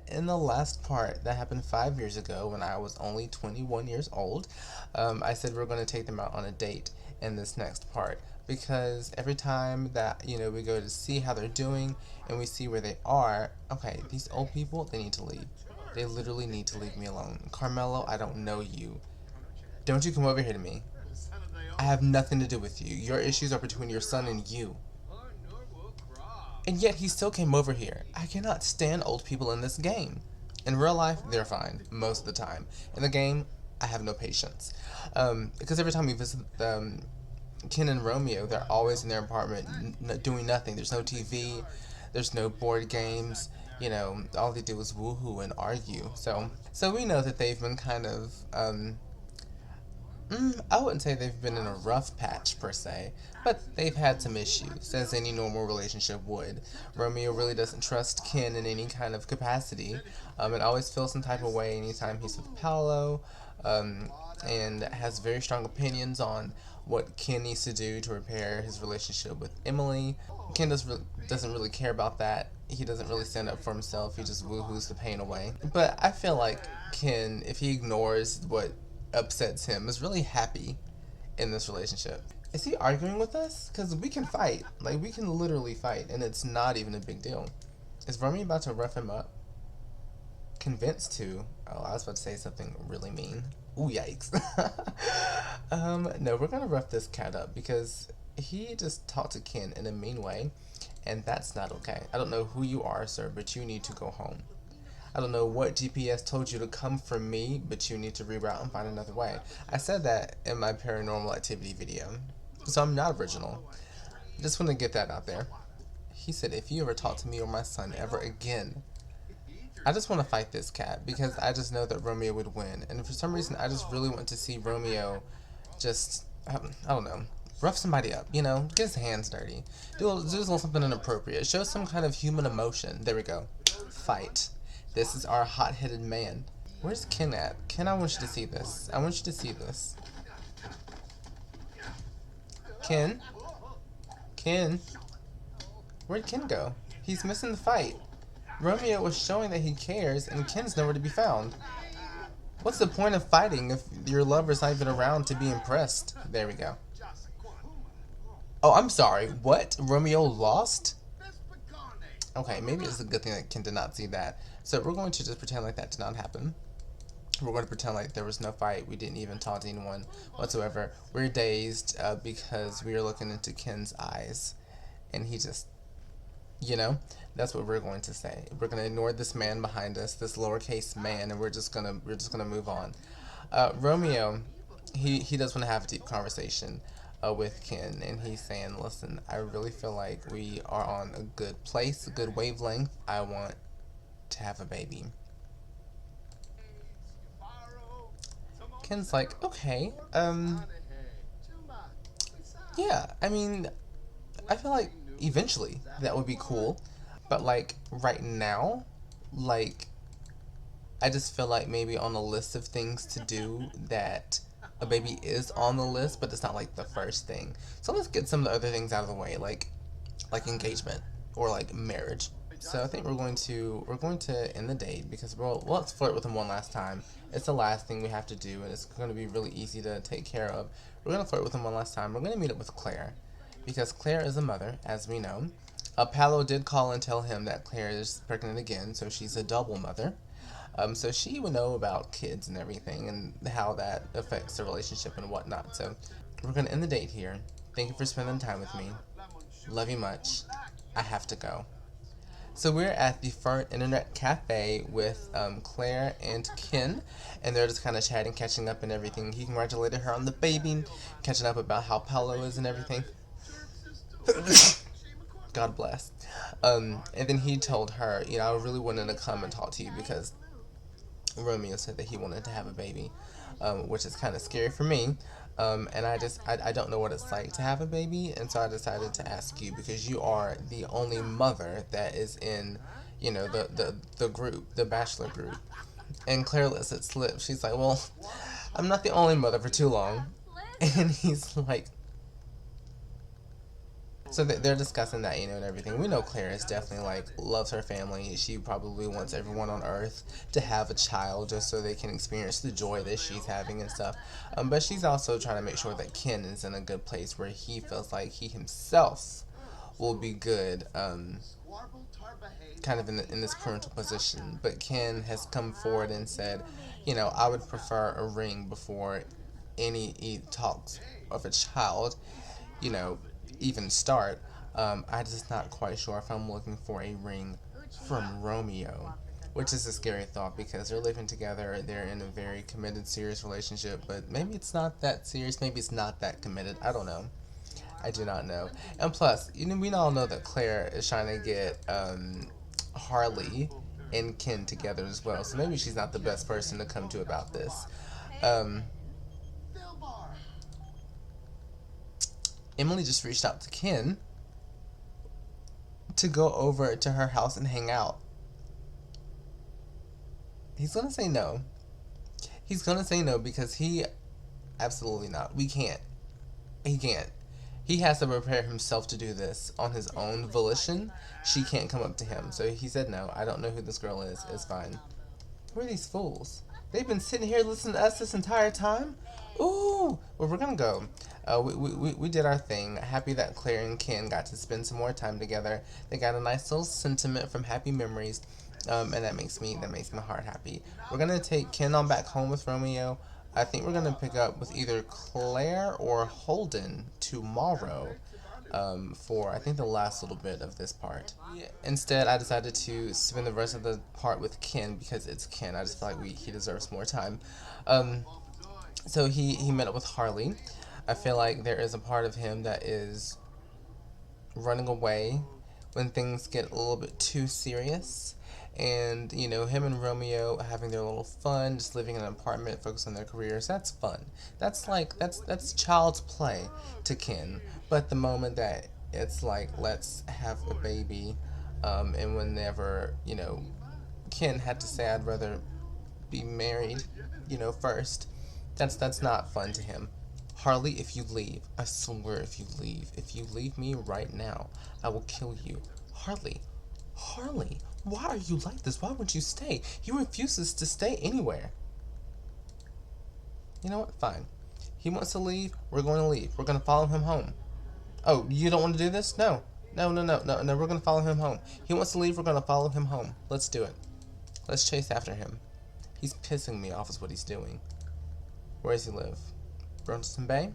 In the last part that happened 5 years ago when I was only 21 years old, I said we're going to take them out on a date in this next part because every time that we go to see how they're doing and we see where they are, okay, these old people, they need to leave. They literally need to leave me alone. Carmelo, I don't know you. Don't you come over here to me. I have nothing to do with you. Your issues are between your son and you. And yet he still came over here. I cannot stand old people in this game. In real life, they're fine most of the time. In the game, I have no patience. Because every time we visit Ken and Romeo, they're always in their apartment doing nothing. There's no TV, there's no board games. All they do is woohoo and argue. So we know that they've been kind of I wouldn't say they've been in a rough patch per se, but they've had some issues, as any normal relationship would. Romeo really doesn't trust Ken in any kind of capacity, and always feels some type of way anytime he's with Paolo, and has very strong opinions on what Ken needs to do to repair his relationship with Emily. Ken doesn't really care about that. He doesn't really stand up for himself. He just woohoos the pain away. But I feel like Ken, if he ignores what upsets him, is really happy in this relationship. Is he arguing with us? Because we can fight. Like, we can literally fight, and it's not even a big deal. Is Romy about to rough him up? Convinced to. Oh, I was about to say something really mean. Ooh, yikes. No, we're gonna rough this cat up because he just talked to Ken in a mean way, and that's not okay. I don't know who you are, sir, but you need to go home. I don't know what GPS told you to come from me, but you need to reroute and find another way. I said that in my paranormal activity video, so I'm not original. Just want to get that out there. He said, if you ever talk to me or my son ever again, I just want to fight this cat because I just know that Romeo would win. And for some reason, I just really want to see Romeo just, I don't know, rough somebody up, get his hands dirty. Do a little something inappropriate. Show some kind of human emotion. There we go. Fight. This is our hot-headed man. Where's Ken at? Ken, I want you to see this. I want you to see this. Ken? Ken? Where'd Ken go? He's missing the fight. Romeo was showing that he cares, and Ken's nowhere to be found. What's the point of fighting if your lover's not even around to be impressed? There we go. Oh, I'm sorry. What? Romeo lost? Okay, maybe it's a good thing that Ken did not see that. So we're going to just pretend like that did not happen. We're going to pretend like there was no fight. We didn't even talk to anyone whatsoever. We're dazed because we are looking into Ken's eyes. And he just, that's what we're going to say. We're going to ignore this man behind us, this lowercase man, and we're just gonna move on. Romeo, he does want to have a deep conversation with Ken, and he's saying, listen, I really feel like we are on a good place, a good wavelength. I want to have a baby. Ken's like, okay, yeah, I mean, I feel like eventually that would be cool, but like right now, like, I just feel like maybe on a list of things to do that a baby is on the list, but it's not like the first thing. So let's get some of the other things out of the way, like engagement or like marriage. So I think we're going to end the date because let's flirt with him one last time. It's the last thing we have to do, and it's going to be really easy to take care of. We're going to flirt with him one last time. We're going to meet up with Claire because Claire is a mother, as we know. Paolo did call and tell him that Claire is pregnant again, so she's a double mother. So she would know about kids and everything and how that affects the relationship and whatnot. So we're going to end the date here. Thank you for spending time with me. Love you much. I have to go. So we're at the Fern Internet Cafe with Claire and Ken, and they're just kind of chatting, catching up and everything. He congratulated her on the baby, catching up about how Paolo is and everything. God bless. And then he told her, I really wanted to come and talk to you because Romeo said that he wanted to have a baby, which is kind of scary for me. And I don't know what it's like to have a baby, and so I decided to ask you because you are the only mother that is in, the group, the Bachelor group. And Claire lets it slip. She's like, well, I'm not the only mother for too long. And he's like, So they're discussing that, and everything. We know Claire is definitely like loves her family. She probably wants everyone on Earth to have a child just so they can experience the joy that she's having and stuff. But she's also trying to make sure that Ken is in a good place where he feels like he himself will be good. Kind of in this parental position. But Ken has come forward and said, I would prefer a ring before any talks of a child, you know, even start. I'm just not quite sure if I'm looking for a ring from Romeo, which is a scary thought because they're living together, they're in a very committed, serious relationship, but maybe it's not that serious, maybe it's not that committed. I don't know. I do not know. And plus, we all know that Claire is trying to get Harley and Ken together as well, so maybe she's not the best person to come to about this. Um, Emily just reached out to Ken to go over to her house and hang out. He's gonna say no. He's gonna say no because he absolutely not. We can't. He can't. He has to prepare himself to do this on his own volition. She can't come up to him. So he said no. I don't know who this girl is. It's fine. Who are these fools? They've been sitting here listening to us this entire time? Ooh! Well, we're gonna go. We did our thing. Happy that Claire and Ken got to spend some more time together. They got a nice little sentiment from Happy Memories. And that makes my heart happy. We're gonna take Ken on back home with Romeo. I think we're gonna pick up with either Claire or Holden tomorrow. For I think the last little bit of this part. Instead, I decided to spend the rest of the part with Ken because it's Ken. I just feel like he deserves more time. So he met up with Harley. I feel like there is a part of him that is running away when things get a little bit too serious. And, him and Romeo having their little fun, just living in an apartment, focused on their careers, that's fun. That's child's play to Ken. But the moment that it's like, let's have a baby, and whenever, Ken had to say, I'd rather be married, first, that's not fun to him. Harley, if you leave, I swear if you leave me right now, I will kill you. Harley, why are you like this? Why won't you stay? He refuses to stay anywhere. You know what? Fine. He wants to leave. We're going to leave. We're going to follow him home. Oh, you don't want to do this? No. No. We're going to follow him home. He wants to leave. We're going to follow him home. Let's do it. Let's chase after him. He's pissing me off is what he's doing. Where does he live? Bronson Bay?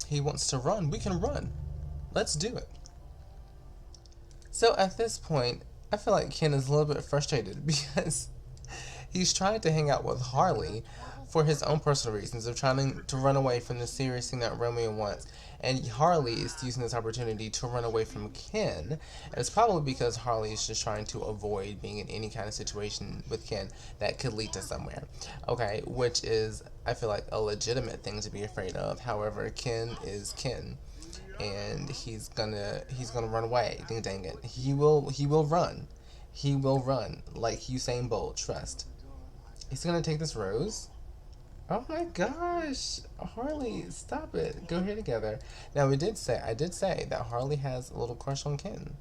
He wants to run. We can run. Let's do it. So at this point, I feel like Ken is a little bit frustrated because he's trying to hang out with Harley for his own personal reasons of trying to run away from the serious thing that Romeo wants. And Harley is using this opportunity to run away from Ken. And it's probably because Harley is just trying to avoid being in any kind of situation with Ken that could lead to somewhere. Okay, which is, I feel like, a legitimate thing to be afraid of. However, Ken is Ken. And he's gonna run away. Dang it. He will run. He will run. Like Usain Bolt, trust. Is he gonna take this rose? Oh my gosh, Harley, stop it. Go here together. Now I did say that Harley has a little crush on Ken.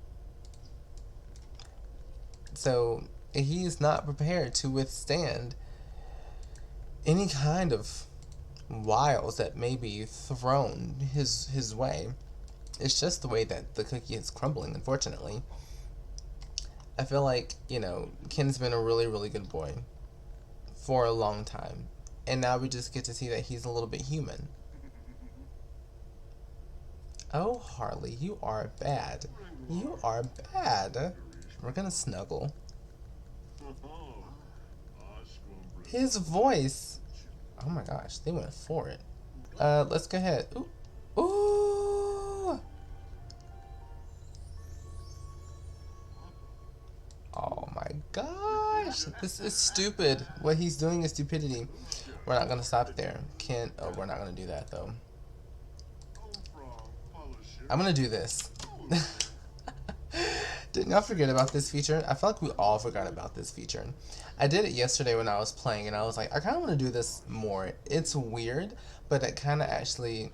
So he is not prepared to withstand any kind of wiles that may be thrown his way. It's just the way that the cookie is crumbling, unfortunately. I feel like, Ken's been a really, really good boy for a long time. And now we just get to see that he's a little bit human. Oh, Harley, you are bad. You are bad. We're gonna snuggle. His voice. Oh my gosh, they went for it. Let's go ahead. Ooh. Ooh. Oh my gosh. This is stupid. What he's doing is stupidity. We're not gonna stop there. We're not gonna do that though. I'm gonna do this. Didn't y'all forget about this feature? I feel like we all forgot about this feature. I did it yesterday when I was playing and I was like, I kinda wanna do this more. It's weird, but it kind of actually,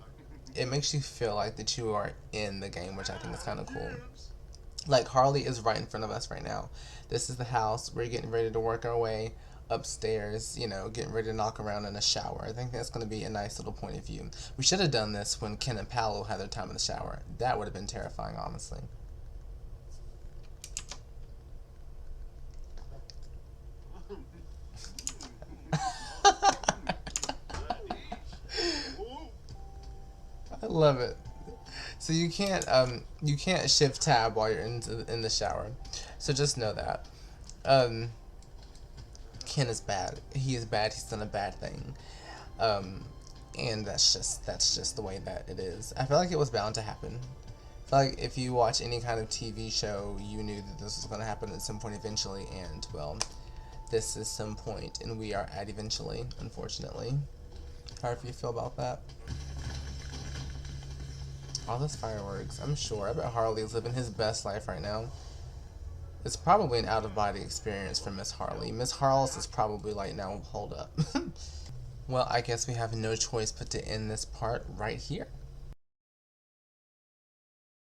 it makes you feel like that you are in the game, which I think is kind of cool. Like, Harley is right in front of us right now. This is the house. We're getting ready to work our way upstairs, you know, getting ready to knock around in a shower. I think that's going to be a nice little point of view. We should have done this when Ken and Paolo had their time in the shower. That would have been terrifying, honestly. I love it. So you can't shift tab while you're in the shower. So just know that. Um, Ken is bad. He is bad. He's done a bad thing. Um, and that's just the way that it is. I feel like it was bound to happen. I feel like if you watch any kind of TV show, you knew that this was going to happen at some point eventually, and well, this is some point, and we are at eventually, unfortunately. However you feel about that. All those fireworks, I'm sure. I bet Harley is living his best life right now. It's probably an out-of-body experience for Miss Harley. Miss Harles is probably like, now, hold up. Well, I guess we have no choice but to end this part right here.